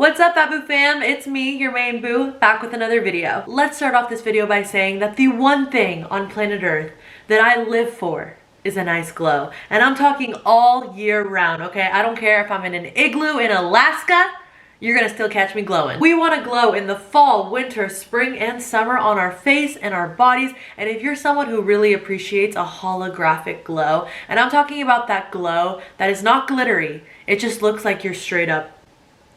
What's up, Babu fam? It's me, your main boo, back with another video. Let's start off this video by saying that the one thing on planet Earth that I live for is a nice glow. And I'm talking all year round, okay? I don't care if I'm in an igloo in Alaska, you're gonna still catch me glowing. We wanna glow in the fall, winter, spring, and summer on our face and our bodies. And if you're someone who really appreciates a holographic glow, and I'm talking about that glow that is not glittery, it just looks like you're straight up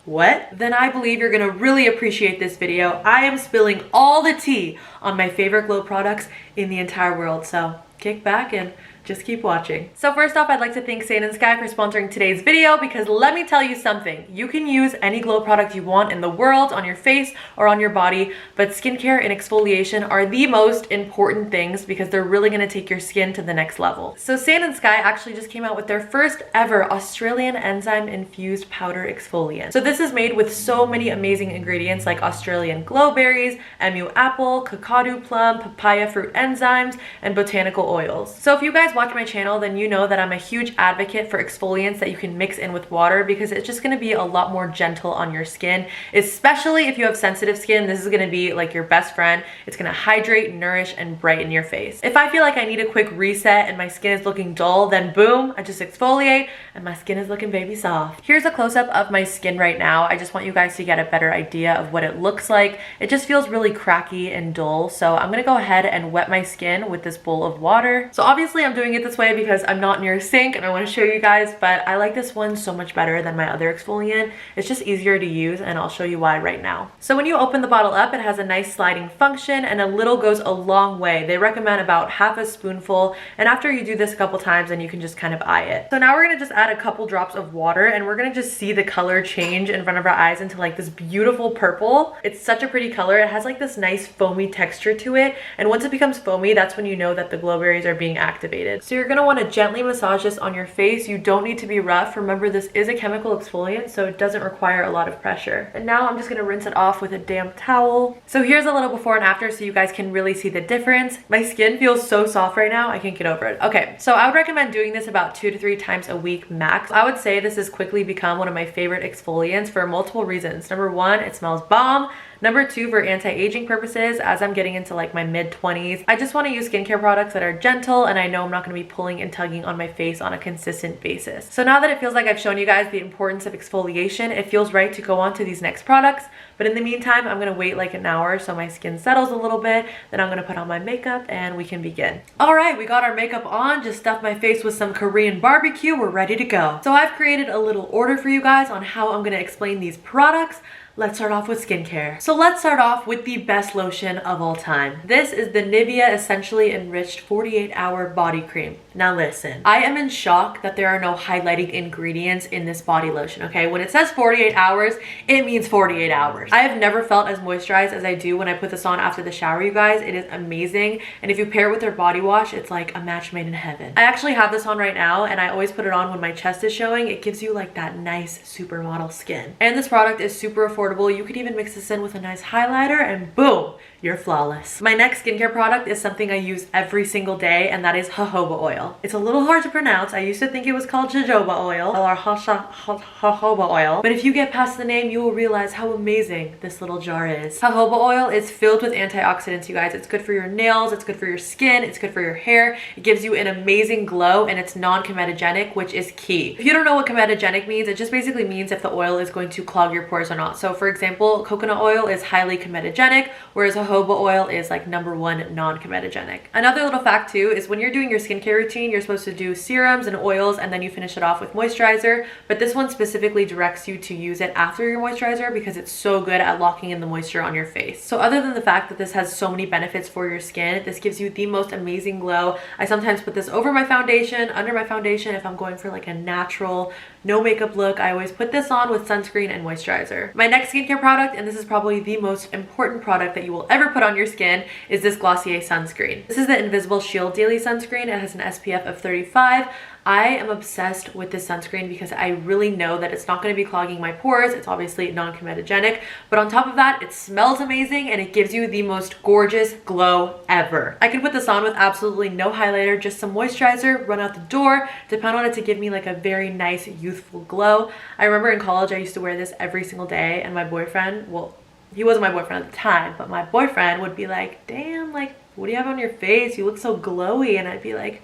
what? Then I believe you're gonna really appreciate this video. I am spilling all the tea on my favorite glow products in the entire world, so kick back and just keep watching. So first off, I'd like to thank Sand and Sky for sponsoring today's video, because let me tell you something. You can use any glow product you want in the world on your face or on your body, but skincare and exfoliation are the most important things because they're really gonna take your skin to the next level. So Sand and Sky actually just came out with their first ever Australian enzyme infused powder exfoliant. So this is made with so many amazing ingredients like Australian glowberries, emu apple, cacao plum, papaya fruit enzymes, and botanical oils. So if you guys watch my channel, then you know that I'm a huge advocate for exfoliants that you can mix in with water, because it's just going to be a lot more gentle on your skin, especially if you have sensitive skin. This is going to be like your best friend. It's going to hydrate, nourish, and brighten your face. If I feel like I need a quick reset and my skin is looking dull, then boom, I just exfoliate and my skin is looking baby soft. Here's a close-up of my skin right now. I just want you guys to get a better idea of what it looks like. It just feels really cracky and dull, so I'm going to go ahead and wet my skin with this bowl of water. So obviously I'm doing it this way because I'm not near a sink and I want to show you guys, but I like this one so much better than my other exfoliant. It's just easier to use, and I'll show you why right now. So when you open the bottle up, it has a nice sliding function, and a little goes a long way. They recommend about half a spoonful, and after you do this a couple times, then you can just kind of eye it. So now we're gonna just add a couple drops of water, and we're gonna just see the color change in front of our eyes into like this beautiful purple. It's such a pretty color. It has like this nice foamy texture to it, and once it becomes foamy, that's when you know that the glowberries are being activated. So you're gonna want to gently massage this on your face. You don't need to be rough. Remember, this is a chemical exfoliant, so it doesn't require a lot of pressure. And now I'm just gonna rinse it off with a damp towel. So here's a little before and after so you guys can really see the difference. My skin feels so soft right now, I can't get over it. Okay, so I would recommend doing this about 2 to 3 times a week max. I would say this has quickly become one of my favorite exfoliants for multiple reasons. Number one, it smells bomb. Number two, for anti-aging purposes, as I'm getting into like my mid-20s, I just want to use skincare products that are gentle, and I know I'm not going to be pulling and tugging on my face on a consistent basis. So now that it feels like I've shown you guys the importance of exfoliation, it feels right to go on to these next products. But in the meantime, I'm going to wait like an hour so my skin settles a little bit. Then I'm going to put on my makeup and we can begin. All right, we got our makeup on, just stuffed my face with some Korean barbecue. We're ready to go. So I've created a little order for you guys on how I'm going to explain these products. Let's start off with skincare. So let's start off with the best lotion of all time. This is the Nivea Essentially Enriched 48-Hour Body Cream. Now listen, I am in shock that there are no highlighting ingredients in this body lotion, okay? When it says 48 hours, it means 48 hours. I have never felt as moisturized as I do when I put this on after the shower, you guys. It is amazing. And if you pair it with their body wash, it's like a match made in heaven. I actually have this on right now, and I always put it on when my chest is showing. It gives you like that nice supermodel skin. And this product is super affordable. You could even mix this in with a nice highlighter and boom, you're flawless. My next skincare product is something I use every single day, and that is jojoba oil. It's a little hard to pronounce. I used to think it was called jojoba oil or jojoba oil, but if you get past the name, you will realize how amazing this little jar is. Jojoba oil is filled with antioxidants, you guys. It's good for your nails, it's good for your skin, it's good for your hair. It gives you an amazing glow, and it's non-comedogenic, which is key. If you don't know what comedogenic means, it just basically means if the oil is going to clog your pores or not. So for example, coconut oil is highly comedogenic, whereas jojoba oil is like #1 non-comedogenic. Another little fact too is when you're doing your skincare routine, you're supposed to do serums and oils, and then you finish it off with moisturizer, but this one specifically directs you to use it after your moisturizer because it's so good at locking in the moisture on your face. So other than the fact that this has so many benefits for your skin, this gives you the most amazing glow. I sometimes put this over my foundation, under my foundation. If I'm going for like a natural, no makeup look, I always put this on with sunscreen and moisturizer. My next skincare product, and this is probably the most important product that you will ever put on your skin, is this Glossier sunscreen. This is the Invisible Shield Daily Sunscreen. It has an SPF of 35. I am obsessed with this sunscreen because I really know that it's not going to be clogging my pores. It's obviously non-comedogenic, but on top of that, it smells amazing and it gives you the most gorgeous glow ever. I can put this on with absolutely no highlighter, just some moisturizer, run out the door, depend on it to give me like a very nice youthful glow. I remember in college I used to wear this every single day, and my boyfriend, well, he wasn't my boyfriend at the time, but my boyfriend would be like, damn, like, what do you have on your face? You look so glowy. And I'd be like,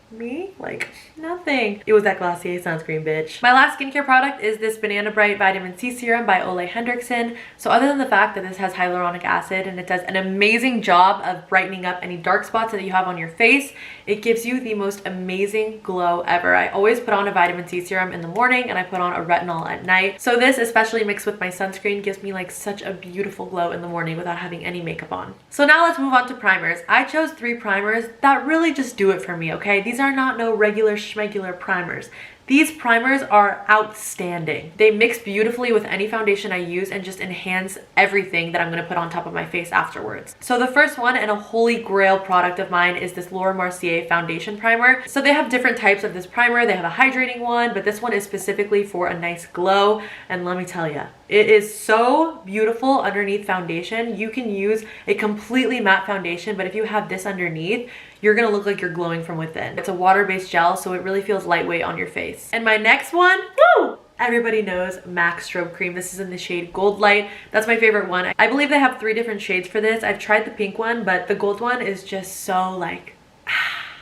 me? Like, nothing. It was that Glossier sunscreen, bitch. My last skincare product is this Banana Bright Vitamin C Serum by Ole Henriksen. So other than the fact that this has hyaluronic acid and it does an amazing job of brightening up any dark spots that you have on your face, it gives you the most amazing glow ever. I always put on a vitamin C serum in the morning and I put on a retinol at night. So this, especially mixed with my sunscreen, gives me like such a beautiful glow in the morning without having any makeup on. So now let's move on to primers. I chose 3 primers that really just do it for me, okay? These are not no regular schmegular primers. These primers are outstanding. They mix beautifully with any foundation I use and just enhance everything that I'm going to put on top of my face afterwards. So the first one, and a holy grail product of mine, is this Laura Mercier foundation primer. So they have different types of this primer. They have a hydrating one, but this one is specifically for a nice glow. And let me tell you, it is so beautiful underneath foundation. You can use a completely matte foundation, but if you have this underneath, you're gonna look like you're glowing from within. It's a water-based gel, so it really feels lightweight on your face. And my next one, woo! Everybody knows MAC Strobe Cream. This is in the shade Goldlite. That's my favorite one. I believe they have 3 different shades for this. I've tried the pink one, but the gold one is just so like,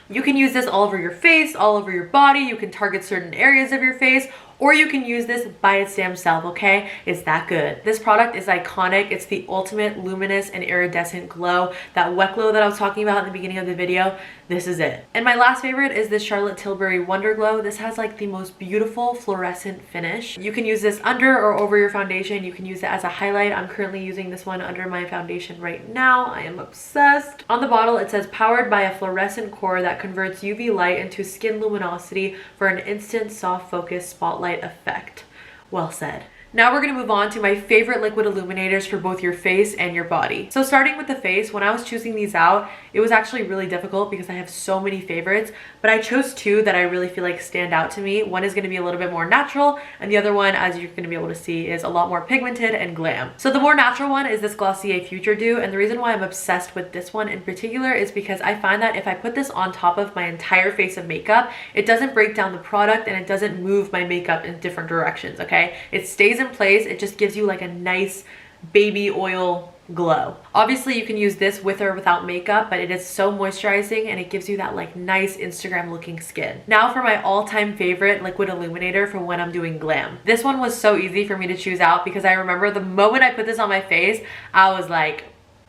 You can use this all over your face, all over your body. You can target certain areas of your face, or you can use this by its damn self, okay? It's that good. This product is iconic. It's the ultimate luminous and iridescent glow. That wet glow that I was talking about in the beginning of the video, this is it. And my last favorite is this Charlotte Tilbury Wonder Glow. This has like the most beautiful fluorescent finish. You can use this under or over your foundation. You can use it as a highlight. I'm currently using this one under my foundation right now. I am obsessed. On the bottle, it says powered by a fluorescent core that converts UV light into skin luminosity for an instant soft focus spotlight effect. Well said. Now we're going to move on to my favorite liquid illuminators for both your face and your body. So starting with the face, when I was choosing these out, it was actually really difficult because I have so many favorites, but I chose 2 that I really feel like stand out to me. One is going to be a little bit more natural, and the other one, as you're going to be able to see, is a lot more pigmented and glam. So the more natural one is this Glossier Future Dew, and the reason why I'm obsessed with this one in particular is because I find that if I put this on top of my entire face of makeup, it doesn't break down the product and it doesn't move my makeup in different directions, okay? It stays in place. It just gives you like a nice baby oil glow. Obviously you can use this with or without makeup, but it is so moisturizing and it gives you that like nice Instagram looking skin. Now for my all-time favorite liquid illuminator for when I'm doing glam. This one was so easy for me to choose out because I remember the moment I put this on my face, I was like,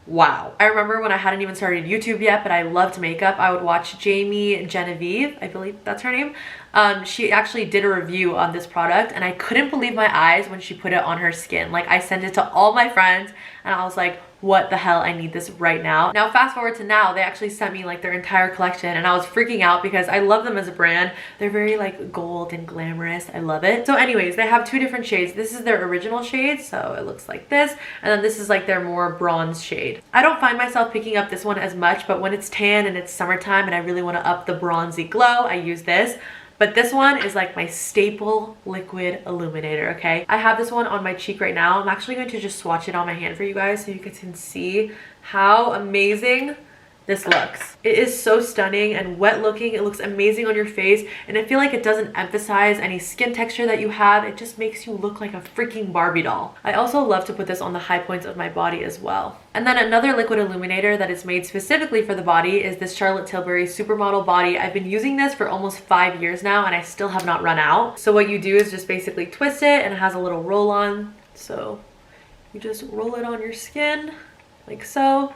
wow. I remember when I hadn't even started YouTube yet, but I loved makeup. I would watch Jamie Genevieve, I believe that's her name. She actually did a review on this product and I couldn't believe my eyes when she put it on her skin. Like, I sent it to all my friends and I was like, what the hell, I need this right now. Now fast forward to now, they actually sent me like their entire collection and I was freaking out because I love them as a brand. They're very like gold and glamorous. I love it. So anyways, they have 2 different shades. This is their original shade, so it looks like this, and then this is like their more bronze shade. I don't find myself picking up this one as much, but when it's tan and it's summertime and I really want to up the bronzy glow, I use this. But this one is like my staple liquid illuminator, okay? I have this one on my cheek right now. I'm actually going to just swatch it on my hand for you guys so you guys can see how amazing this looks. It is so stunning and wet looking. It looks amazing on your face, and I feel like it doesn't emphasize any skin texture that you have. It just makes you look like a freaking Barbie doll. I also love to put this on the high points of my body as well. And then another liquid illuminator that is made specifically for the body is this Charlotte Tilbury Supermodel Body. I've been using this for almost 5 years now and I still have not run out. So what you do is just basically twist it, and it has a little roll on. So you just roll it on your skin like so,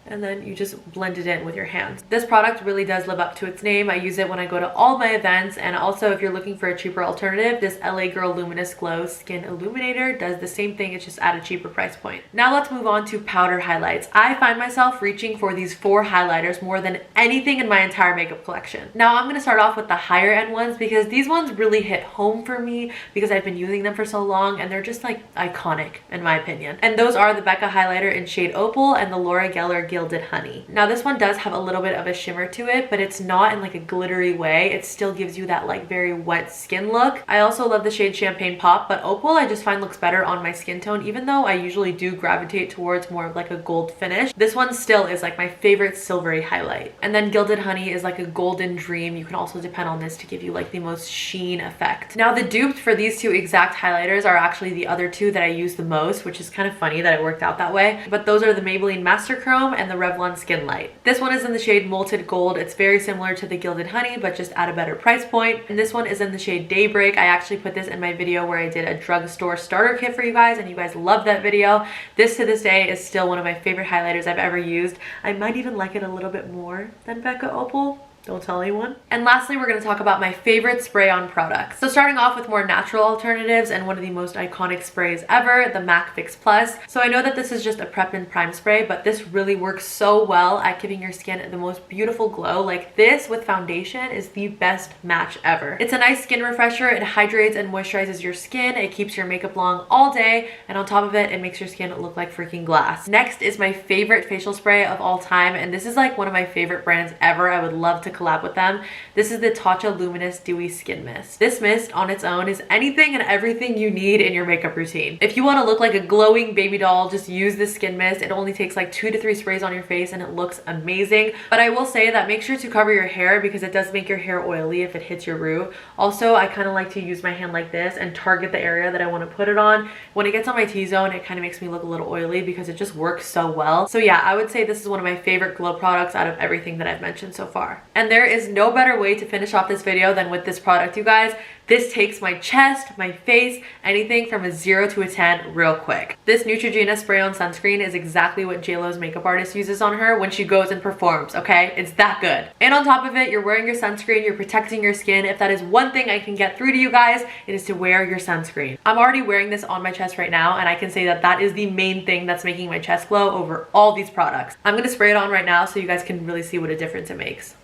and then you just blend it in with your hands. This product really does live up to its name. I use it when I go to all my events, and also if you're looking for a cheaper alternative, this LA Girl Luminous Glow Skin Illuminator does the same thing, it's just at a cheaper price point. Now let's move on to powder highlights. I find myself reaching for these 4 highlighters more than anything in my entire makeup collection. Now I'm gonna start off with the higher end ones because these ones really hit home for me because I've been using them for so long and they're just like iconic in my opinion. And those are the Becca highlighter in shade Opal and the Laura Geller Gilded Gilded Honey. Now this one does have a little bit of a shimmer to it, but it's not in like a glittery way. It still gives you that like very wet skin look. I also love the shade Champagne Pop, but Opal I just find looks better on my skin tone, even though I usually do gravitate towards more of like a gold finish. This one still is like my favorite silvery highlight. And then Gilded Honey is like a golden dream. You can also depend on this to give you like the most sheen effect. Now the dupes for these two exact highlighters are actually the other two that I use the most, which is kind of funny that it worked out that way. But those are the Maybelline Master Chrome and the Revlon Skin Light. This one is in the shade Molted Gold. It's very similar to the Gilded Honey, but just at a better price point. And this one is in the shade Daybreak. I actually put this in my video where I did a drugstore starter kit for you guys, and you guys loved that video. This to this day is still one of my favorite highlighters I've ever used. I might even like it a little bit more than Becca Opal. Don't tell anyone. And lastly, we're going to talk about my favorite spray-on products. So starting off with more natural alternatives and one of the most iconic sprays ever, the MAC Fix Plus. So I know that this is just a prep and prime spray, but this really works so well at giving your skin the most beautiful glow. Like this with foundation is the best match ever. It's a nice skin refresher. It hydrates and moisturizes your skin. It keeps your makeup long all day. And on top of it, it makes your skin look like freaking glass. Next is my favorite facial spray of all time. And this is like one of my favorite brands ever. I would love to collab with them. This is the Tatcha Luminous Dewy Skin Mist. This mist on its own is anything and everything you need in your makeup routine. If you want to look like a glowing baby doll, just use this skin mist. It only takes like 2 to 3 sprays on your face and it looks amazing. But I will say that make sure to cover your hair because it does make your hair oily if it hits your root. Also, I kind of like to use my hand like this and target the area that I want to put it on. When it gets on my T-zone, it kind of makes me look a little oily because it just works so well. So yeah, I would say this is one of my favorite glow products out of everything that I've mentioned so far. And there is no better way to finish off this video than with this product, you guys. This takes my chest, my face, anything from a 0 to a 10 real quick. This Neutrogena spray-on sunscreen is exactly what JLo's makeup artist uses on her when she goes and performs, okay? It's that good. And on top of it, you're wearing your sunscreen, you're protecting your skin. If that is one thing I can get through to you guys, it is to wear your sunscreen. I'm already wearing this on my chest right now, and I can say that that is the main thing that's making my chest glow over all these products. I'm gonna spray it on right now so you guys can really see what a difference it makes.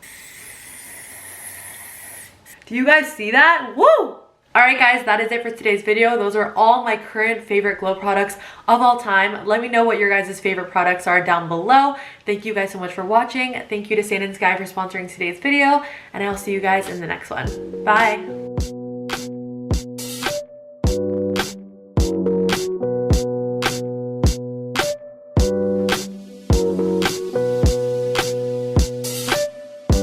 Do you guys see that? Woo! Alright guys, that is it for today's video. Those are all my current favorite glow products of all time. Let me know what your guys' favorite products are down below. Thank you guys so much for watching. Thank you to Sand and Sky for sponsoring today's video, and I'll see you guys in the next one. Bye!